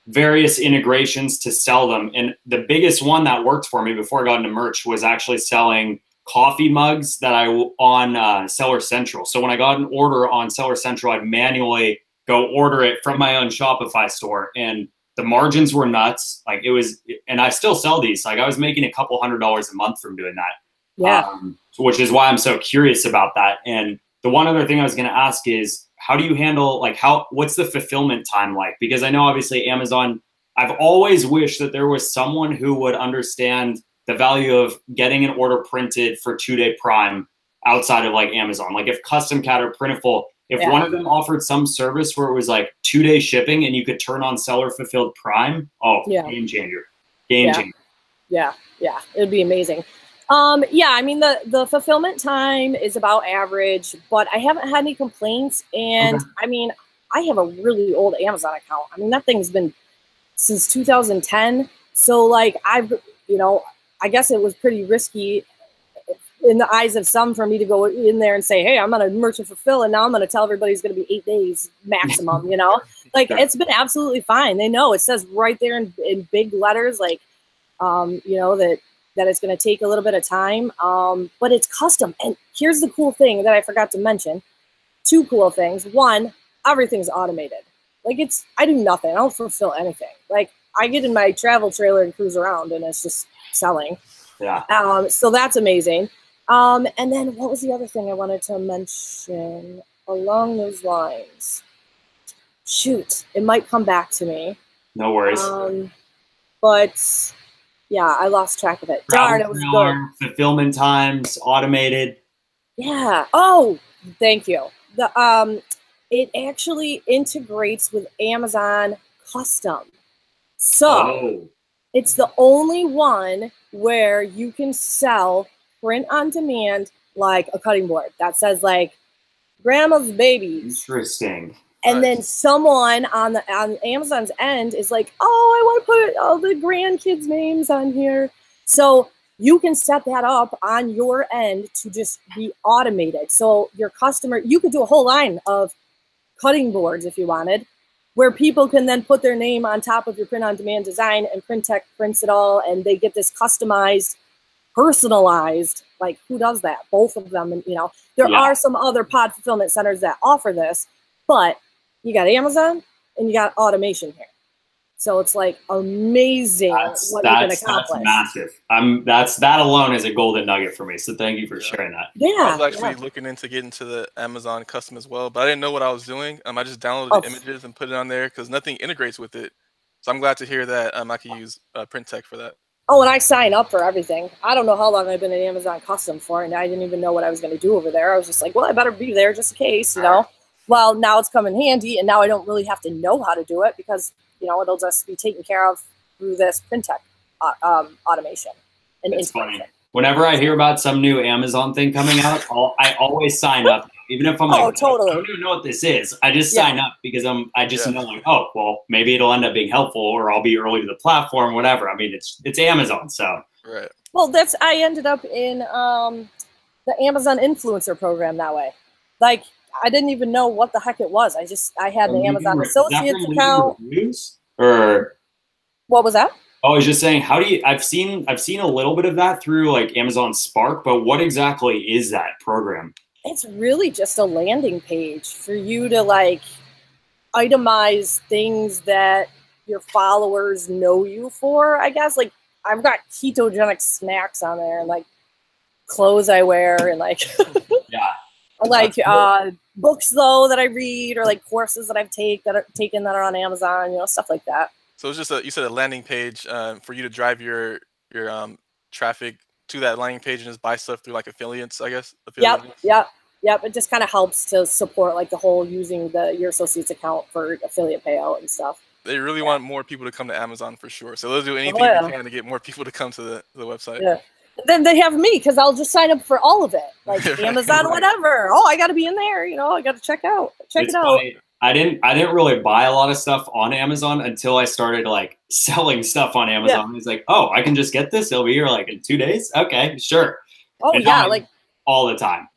S1: various integrations to sell them. And the biggest one that worked for me before I got into merch was actually selling coffee mugs that on Seller Central. So when I got an order on Seller Central, I'd manually go order it from my own Shopify store. And the margins were nuts. Like it was, and I still sell these. Like I was making a couple $100s a month from doing that.
S2: Yeah.
S1: Which is why I'm so curious about that. And the one other thing I was going to ask is, how do you handle, like, what's the fulfillment time like? Because I know obviously Amazon, I've always wished that there was someone who would understand the value of getting an order printed for 2-day Prime outside of like Amazon. Like if Custom Cat or Printful, if one of them offered some service where it was like 2-day shipping and you could turn on seller fulfilled Prime, game changer. Game changer.
S2: Yeah, it'd be amazing. Yeah, I mean, the fulfillment time is about average, but I haven't had any complaints. And I mean, I have a really old Amazon account. I mean, that thing's been since 2010. So like I guess it was pretty risky in the eyes of some for me to go in there and say, hey, I'm going to merchant fulfill. And now I'm going to tell everybody it's going to be 8 days maximum, like it's been absolutely fine. They know it says right there in big letters, like, that it's going to take a little bit of time, but it's custom. And here's the cool thing that I forgot to mention. 2 cool things. One, everything's automated. Like I do nothing. I don't fulfill anything. Like I get in my travel trailer and cruise around and it's just selling. Yeah. So that's amazing. And then what was the other thing I wanted to mention along those lines? Shoot, it might come back to me.
S1: No worries.
S2: But yeah, I lost track of it. Darn, it was good.
S1: Fulfillment times, automated.
S2: Yeah. Oh, thank you. It actually integrates with Amazon Custom. So it's the only one where you can sell print on demand, like a cutting board that says like grandma's babies.
S1: Interesting.
S2: And then someone on Amazon's end is like, oh, I want to put all the grandkids' names on here. So you can set that up on your end to just be automated. So your customer, you could do a whole line of cutting boards if you wanted, where people can then put their name on top of your print-on-demand design, and PrintTech prints it all, and they get this customized, personalized. Like, who does that? Both of them. And, you know, there are some other pod fulfillment centers that offer this, but you got Amazon and you got automation here. So it's like amazing what you can accomplish.
S1: That's massive. That alone is a golden nugget for me. So thank you for sharing that.
S3: Yeah. I was actually looking into getting to the Amazon custom as well, but I didn't know what I was doing. I just downloaded the images and put it on there because nothing integrates with it. So I'm glad to hear that I can use PrintTech for that.
S2: Oh, and I sign up for everything. I don't know how long I've been at Amazon Custom for, and I didn't even know what I was going to do over there. I was just like, well, I better be there just in case, you know. Well, now it's come in handy, and now I don't really have to know how to do it because, you know, it'll just be taken care of through this PrintTech automation and integration.
S1: Whenever I hear about some new Amazon thing coming out, I always sign up, even if I'm like,
S2: totally.
S1: I don't even know what this is. I just sign up because I just know, like, oh, well, maybe it'll end up being helpful, or I'll be early to the platform, whatever. I mean, it's Amazon, so.
S3: Right.
S2: Well, I ended up in the Amazon influencer program that way. Like, I didn't even know what the heck it was. I had the Amazon Associates account.
S1: Or
S2: what was that?
S1: Oh, I was just saying, I've seen a little bit of that through like Amazon Spark, but what exactly is that program?
S2: It's really just a landing page for you to like itemize things that your followers know you for, I guess. Like, I've got ketogenic snacks on there, and like clothes I wear, and like like books though that I read, or like courses that I've taken that are on Amazon, you know, stuff like that.
S3: So it's just you said a landing page for you to drive your traffic to that landing page and just buy stuff through like affiliates, I guess.
S2: Yep. It just kind of helps to support like the whole using your associates account for affiliate payout and stuff.
S3: They really want more people to come to Amazon for sure. So they'll do anything they can to get more people to come to the website.
S2: Yeah. Then they have me because I'll just sign up for all of it, like Amazon, whatever. Oh, I got to be in there. You know, I got to check it out.
S1: I didn't really buy a lot of stuff on Amazon until I started like selling stuff on Amazon. It's like, oh, I can just get this. It'll be here like in 2 days. Okay, sure.
S2: Oh, and
S1: like all the time.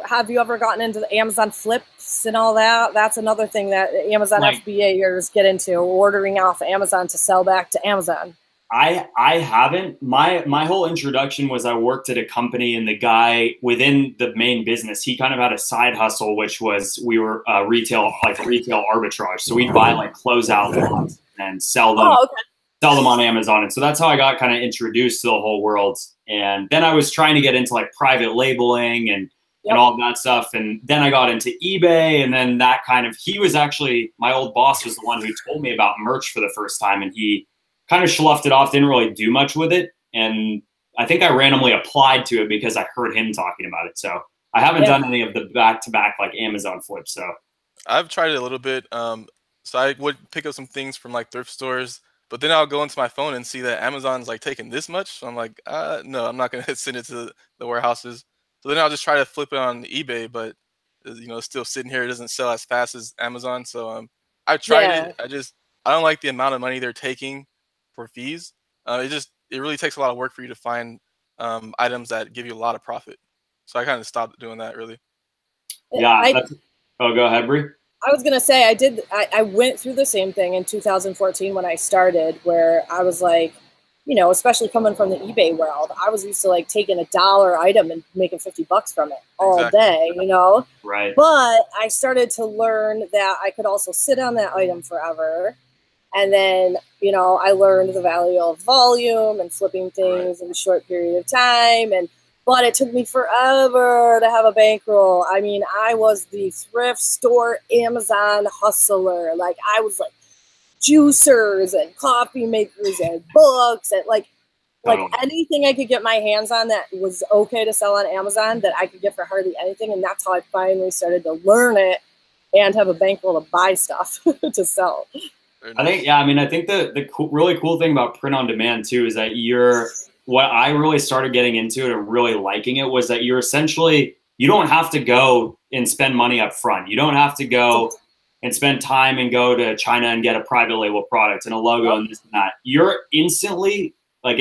S2: Have you ever gotten into the Amazon flips and all that? That's another thing that Amazon FBAers get into, ordering off Amazon to sell back to Amazon.
S1: I haven't. My whole introduction was I worked at a company, and the guy within the main business, he kind of had a side hustle, which was we were retail arbitrage. So we'd buy like closeout lots and sell them. Sell them on Amazon. And so that's how I got kind of introduced to the whole world. And then I was trying to get into like private labeling and all that stuff. And then I got into eBay, and then that he was actually, my old boss was the one who told me about merch for the first time, and he kind of sloughed it off, didn't really do much with it. And I think I randomly applied to it because I heard him talking about it. So I haven't done any of the back-to-back like Amazon flips. So
S3: I've tried it a little bit. So I would pick up some things from like thrift stores, but then I'll go into my phone and see that Amazon's like taking this much. So I'm like, no, I'm not going to send it to the warehouses. So then I'll just try to flip it on eBay, but you know, it's still sitting here. It doesn't sell as fast as Amazon. So I tried it. I don't like the amount of money they're taking for fees. It really takes a lot of work for you to find items that give you a lot of profit. So I kind of stopped doing that really.
S1: Yeah. Go ahead, Bri.
S2: I was gonna say I went through the same thing in 2014 when I started, where I was like, you know, especially coming from the eBay world, I was used to like taking $1 item and making $50 from it all day, you know?
S1: Right.
S2: But I started to learn that I could also sit on that item forever. And then, you know, I learned the value of volume and flipping things in a short period of time. But it took me forever to have a bankroll. I mean, I was the thrift store Amazon hustler. Like, I was like juicers and coffee makers and books and like anything I could get my hands on that was okay to sell on Amazon that I could get for hardly anything. And that's how I finally started to learn it and have a bankroll to buy stuff to sell.
S1: I think the really cool thing about print on demand too is that what I really started getting into it and really liking it was that you're essentially you don't have to go and spend money up front. You don't have to go and spend time and go to China and get a private label product and a logo and this and that. You're instantly, like,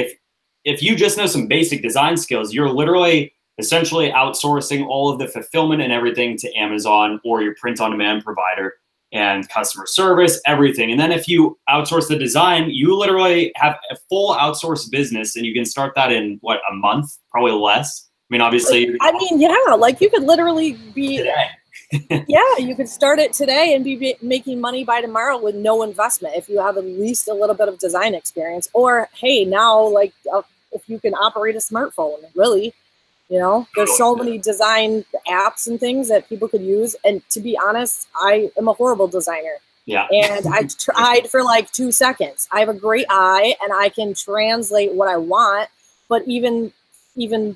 S1: if you just know some basic design skills, you're literally essentially outsourcing all of the fulfillment and everything to Amazon or your print on demand provider and customer service, everything. And then if you outsource the design, you literally have a full outsourced business, and you can start that in what, a month, probably less. I mean, obviously.
S2: I mean, yeah, like you could literally be
S1: today.
S2: Yeah, you could start it today and be making money by tomorrow with no investment if you have at least a little bit of design experience. Or, hey, now, like, if you can operate a smartphone, really, you know, there's so many design apps and things that people could use. And to be honest, I am a horrible designer.
S1: Yeah.
S2: And I tried for like 2 seconds. I have a great eye and I can translate what I want, but even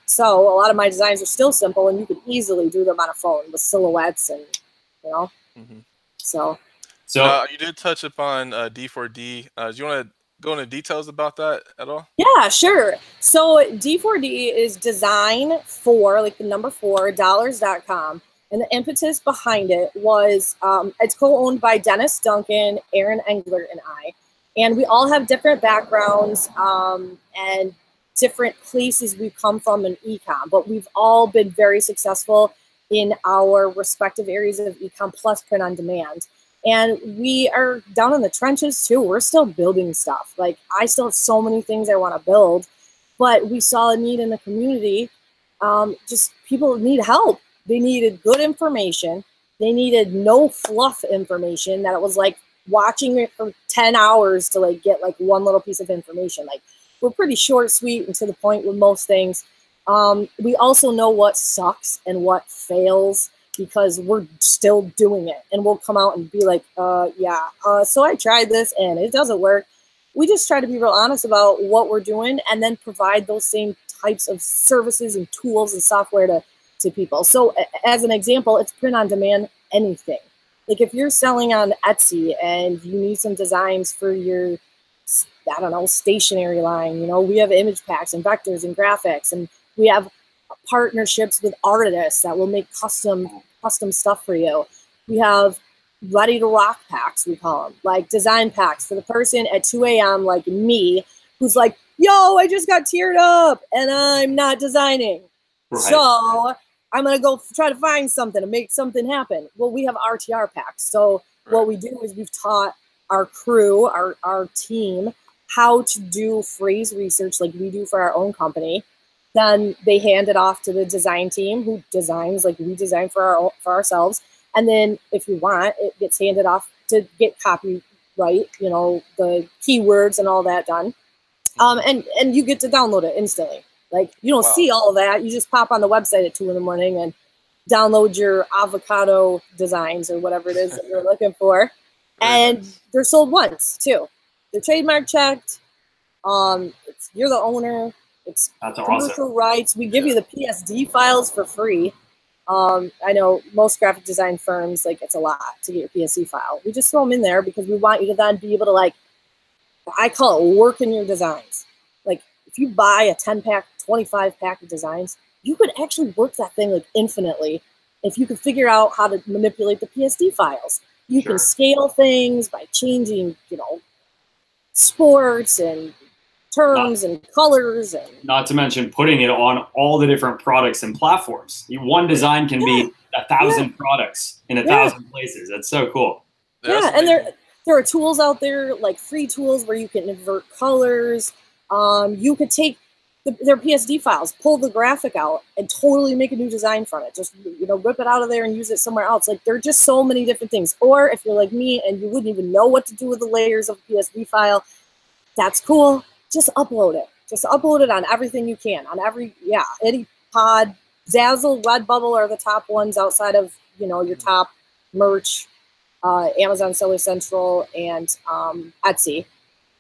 S2: so, a lot of my designs are still simple, and you could easily do them on a phone with silhouettes and, you know, so
S3: you did touch upon D4D. Do you want to go into details about that at all?
S2: Yeah, sure. So D4D is design for, like, the number 4, dollars.com. And the impetus behind it was, it's co-owned by Dennis Duncan, Aaron Engler, and I. And we all have different backgrounds and different places we've come from in e-com, but we've all been very successful in our respective areas of e-com plus print on demand. And we are down in the trenches too. We're still building stuff. Like, I still have so many things I want to build, but we saw a need in the community. Just people need help. They needed good information. They needed no fluff information that it was like watching it for 10 hours to like get like one little piece of information. Like, we're pretty short, sweet, and to the point with most things. We also know what sucks and what fails because we're still doing it. And we'll come out and be like, so I tried this and it doesn't work. We just try to be real honest about what we're doing and then provide those same types of services and tools and software to people. So as an example, it's print on demand anything. Like, if you're selling on Etsy and you need some designs for your, I don't know, stationery line, you know, we have image packs and vectors and graphics, and we have partnerships with artists that will make custom stuff for you. We have ready to rock packs, we call them, like design packs for the person at 2 a.m. like me, who's like, yo, I just got teared up and I'm not designing. Right. So I'm going to go try to find something to make something happen. Well, we have RTR packs. So what we do is we've taught our crew, our team, how to do phrase research like we do for our own company. Then they hand it off to the design team who designs like we design for ourselves. And then if you want, it gets handed off to get copyright, you know, the keywords and all that done. And you get to download it instantly. Like, you don't see all of that. You just pop on the website at 2 in the morning and download your avocado designs or whatever it is that you're looking for. And they're sold once too. They're trademark checked. You're the owner. It's commercial rights. We give you the PSD files for free. I know most graphic design firms, like, it's a lot to get your PSD file. We just throw them in there because we want you to then be able to, like, I call it work in your designs. Like, if you buy a 10-pack, 25-pack of designs, you could actually work that thing like infinitely if you could figure out how to manipulate the PSD files. You can scale things by changing, you know, sports and terms and colors, and
S1: not to mention putting it on all the different products and platforms. One design can be 1,000 products in 1,000 places. That's so cool.
S2: And there are tools out there, like free tools where you can invert colors. You could take their PSD files, pull the graphic out, and totally make a new design from it. Just, you know, rip it out of there and use it somewhere else. Like, there are just so many different things. Or if you're like me and you wouldn't even know what to do with the layers of a PSD file, that's cool. Just upload it. Just upload it on everything you can. On any pod. Zazzle, Redbubble are the top ones outside of, you know, your top merch, Amazon Seller Central, and Etsy.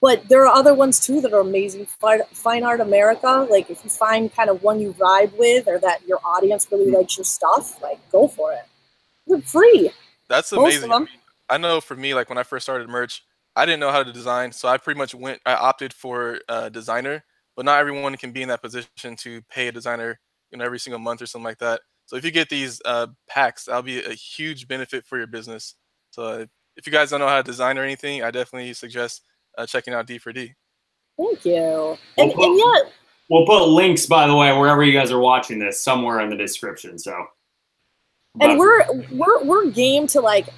S2: But there are other ones too that are amazing. Fine Art America, like, if you find kind of one you vibe with or that your audience really likes your stuff, like, go for it. They're free.
S3: That's amazing. I know for me, like, when I first started merch, I didn't know how to design, so I pretty much I opted for a designer, but not everyone can be in that position to pay a designer, you know, every single month or something like that. So if you get these packs, that'll be a huge benefit for your business. So if you guys don't know how to design or anything, I definitely suggest checking out D4D.
S2: Thank you. And yeah,
S1: we'll put links, by the way, wherever you guys are watching this, somewhere in the description. So,
S2: and we're game to, like,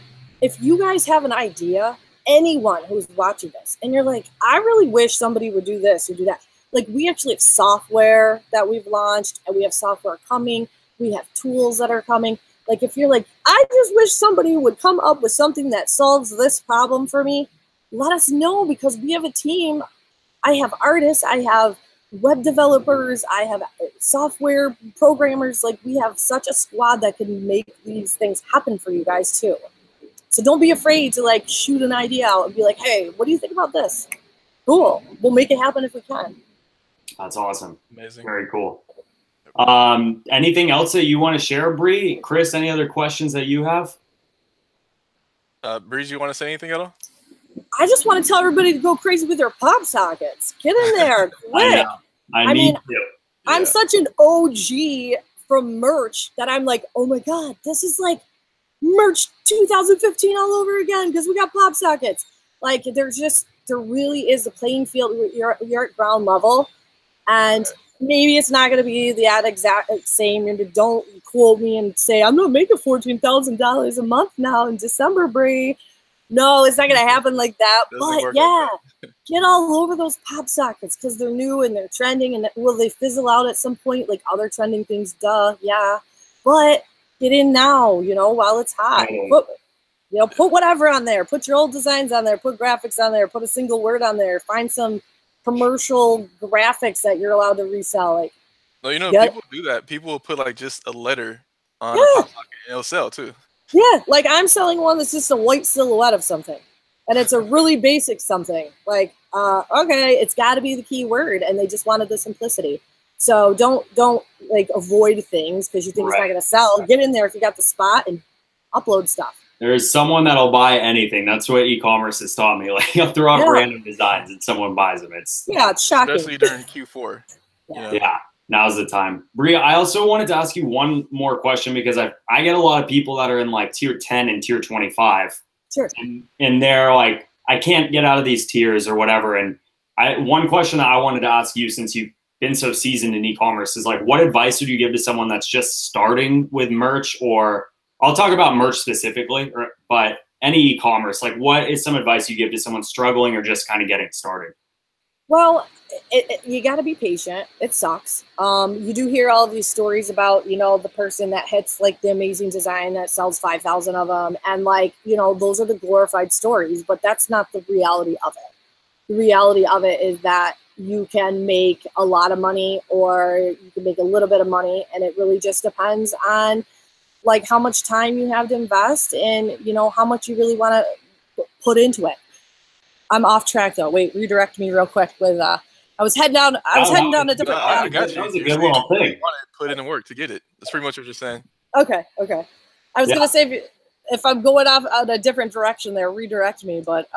S2: if you guys have an idea, anyone who's watching this, and you're like, I really wish somebody would do this or do that. Like, we actually have software that we've launched, and we have software coming. We have tools that are coming. Like, if you're like, I just wish somebody would come up with something that solves this problem for me, let us know, because we have a team. I have artists, I have web developers, I have software programmers. Like, we have such a squad that can make these things happen for you guys too. So don't be afraid to, like, shoot an idea out and be like, hey, what do you think about this? Cool. We'll make it happen if we can.
S1: That's awesome.
S3: Amazing.
S1: Very cool. Anything else that you want to share, Bree? Chris, any other questions that you have?
S3: Breeze, you want to say anything at all?
S2: I just want to tell everybody to go crazy with their pop sockets. Get in there quick.
S1: I mean,
S2: I'm such an OG from merch that I'm like, oh my God, this is like merch 2015 all over again, because we got pop sockets. Like, there really is a playing field. You're at ground level, and maybe it's not going to be the exact same. And don't quote me and say, I'm not making $14,000 a month now in December, Bree. No, it's not going to happen like that. But yeah, get all over those pop sockets, because they're new and they're trending. And will they fizzle out at some point like other trending things? Duh, yeah. But get in now, while it's hot. Put whatever on there. Put your old designs on there. Put graphics on there. Put a single word on there. Find some commercial graphics that you're allowed to resell. Like,
S3: no, people do that. People will put like just a letter on a pop socket and it'll sell too.
S2: Yeah, like I'm selling one that's just a white silhouette of something, and it's a really basic something. Like, okay, it's got to be the key word, and they just wanted the simplicity. So don't like avoid things because you think it's not going to sell. Get in there if you got the spot and upload stuff.
S1: There's someone that'll buy anything. That's what e-commerce has taught me. Like, you'll throw out random designs and someone buys them. It's
S2: shocking.
S3: Especially during Q4.
S1: Yeah. Now's the time. Bria, I also wanted to ask you one more question, because I get a lot of people that are in like tier 10 and tier 25.
S2: Sure.
S1: And they're like, I can't get out of these tiers or whatever. And one question that I wanted to ask you, since you've been so seasoned in e-commerce, is like, what advice would you give to someone that's just starting with merch? Or I'll talk about merch specifically, but any e-commerce, like, what is some advice you give to someone struggling or just kind of getting started?
S2: Well, you got to be patient. It sucks. You do hear all these stories about, the person that hits like the amazing design that sells 5,000 of them. And like, those are the glorified stories, but that's not the reality of it. The reality of it is that you can make a lot of money or you can make a little bit of money. And it really just depends on like how much time you have to invest and, how much you really want to put into it. I'm off track though. Wait, redirect me real quick with I was heading down a different path.
S3: I got you.
S1: That was a good little thing.
S3: You want to put in the work to get it. That's pretty much what you're saying.
S2: Okay. I was gonna say if I'm going off on a different direction there, redirect me. But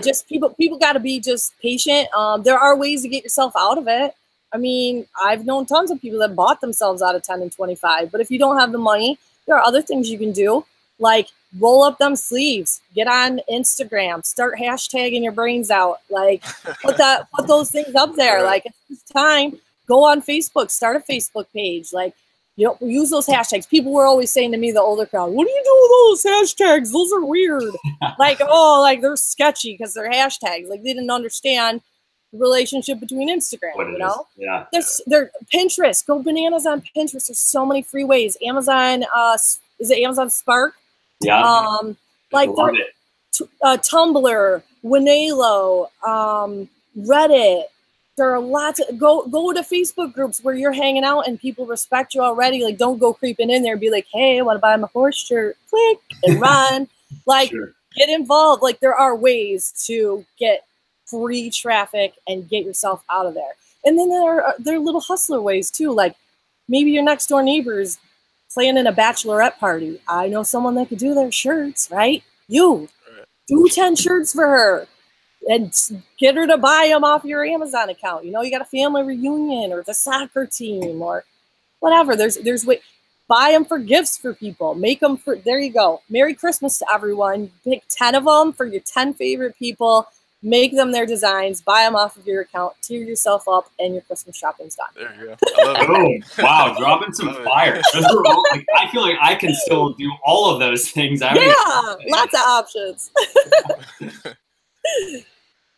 S2: just people got to be just patient. There are ways to get yourself out of it. I mean, I've known tons of people that bought themselves out of 10 and 25. But if you don't have the money, there are other things you can do, like roll up them sleeves, get on Instagram, start hashtagging your brains out, like put those things up there. Like, it's time. Go on Facebook, start a Facebook page. Like, use those hashtags. People were always saying to me, the older crowd, what do you do with those hashtags? Those are weird. like they're sketchy because they're hashtags. Like, they didn't understand the relationship between Instagram,
S1: Yeah.
S2: They're Pinterest. Go bananas on Pinterest. There's so many free ways. Amazon, is it Amazon Spark?
S1: Yeah.
S2: Tumblr, Winalo, Reddit. There are lots of go to Facebook groups where you're hanging out and people respect you already. Like, don't go creeping in there and be like, hey, I want to buy my horse shirt. Click and run. Like, get involved. Like, there are ways to get free traffic and get yourself out of there. And then there are little hustler ways too. Like, maybe your next door neighbor's planning a bachelorette party. I know someone that could do their shirts, right? You do 10 shirts for her and get her to buy them off your Amazon account. You got a family reunion or the soccer team or whatever. There's way. Buy them for gifts for people. Make them for, there you go. Merry Christmas to everyone. Pick 10 of them for your 10 favorite people. Make them their designs. Buy them off of your account. Tear yourself up, and your Christmas shopping's done.
S3: There you go. I love it.
S1: Oh, wow, dropping some fire. Those are all, like, I feel like I can still do all of those things.
S2: Yeah, lots of options.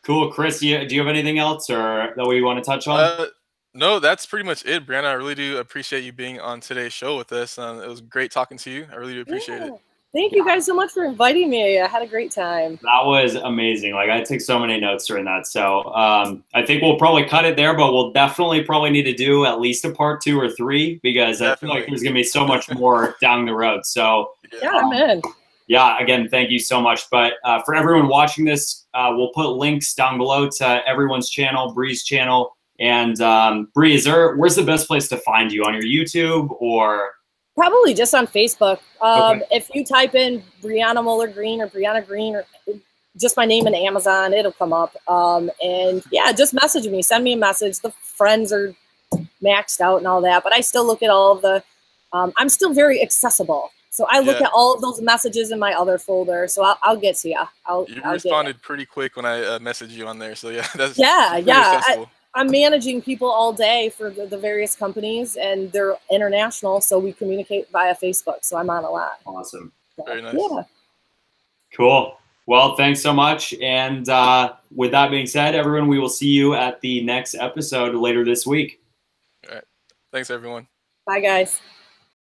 S1: Cool. Chris, do you have anything else or that we want to touch on?
S3: No, that's pretty much it, Brianna. I really do appreciate you being on today's show with us. It was great talking to you. I really do appreciate it.
S2: Thank you guys so much for inviting me. I had a great time.
S1: That was amazing. Like, I took so many notes during that. So I think we'll probably cut it there, but we'll definitely probably need to do at least a part 2 or 3 because I feel like there's going to be so much more down the road. So
S2: yeah, I'm in.
S1: Yeah, again, thank you so much. But for everyone watching this, we'll put links down below to everyone's channel, Bree's channel. And Bree, where's the best place to find you? On your YouTube or?
S2: Probably just on Facebook. Okay. If you type in Brianna Moller Greene or Brianna Greene or just my name in Amazon, it'll come up. And yeah, just message me. Send me a message. The friends are maxed out and all that, but I still look at all of the, I'm still very accessible. So I look at all of those messages in my other folder. So I'll get to you.
S3: You responded pretty quick when I messaged you on there. So yeah, that's
S2: I'm managing people all day for the various companies, and they're international, so we communicate via Facebook. So I'm on a lot.
S1: Awesome.
S2: So,
S3: very nice.
S2: Yeah.
S1: Cool. Well, thanks so much. And with that being said, everyone, we will see you at the next episode later this week.
S3: All right. Thanks, everyone.
S2: Bye, guys.